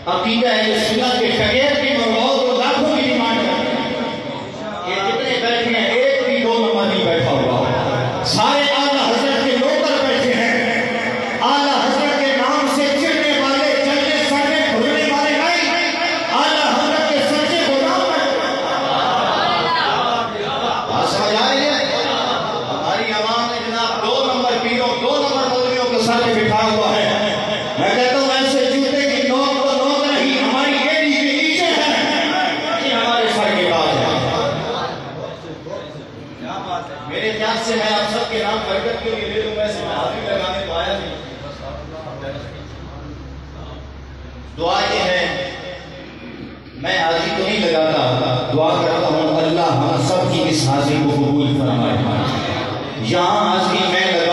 عقیدہ ہے سنت کے شگیر کی اور لاکھوں کی ڈیمانڈ کرتے ہیں. یہ جتنے بیٹھے ہیں ایک بھی 2 نمبر نہیں بیٹھا ہوا. سارے اعلیٰ حضرت کے نوکر بیٹھے ہیں. اعلیٰ حضرت کے نام سے چڑھنے والے چلنے سڑنے بھولنے والے نہیں. اعلیٰ حضرت کے سچے غلام بیٹھے بات سمجھ آ رہی ہے. ہماری عوام نے جناب 2 نمبر پیروں 2 نمبر مولویوں کے سر پہ بٹھا ہوا ہے. میں کہتا ہوں ایسے جوتے کی نوک تو نوک نہیں ہماری ایڑی کے نیچے ہے. یہ ہمارے سر کے تاج ہے. میرے خیال سے میں آپ سب کے نام برکت کے لیے لے لوں. ویسے میں حاضری لگانے کو آیا نہیں. دعا یہ ہے میں حاضری تو نہیں لگاتا, دعا کرتا ہوں اللہ ہم سب کی اس حاضری کو قبول فرمائے. یہاں حاضری میں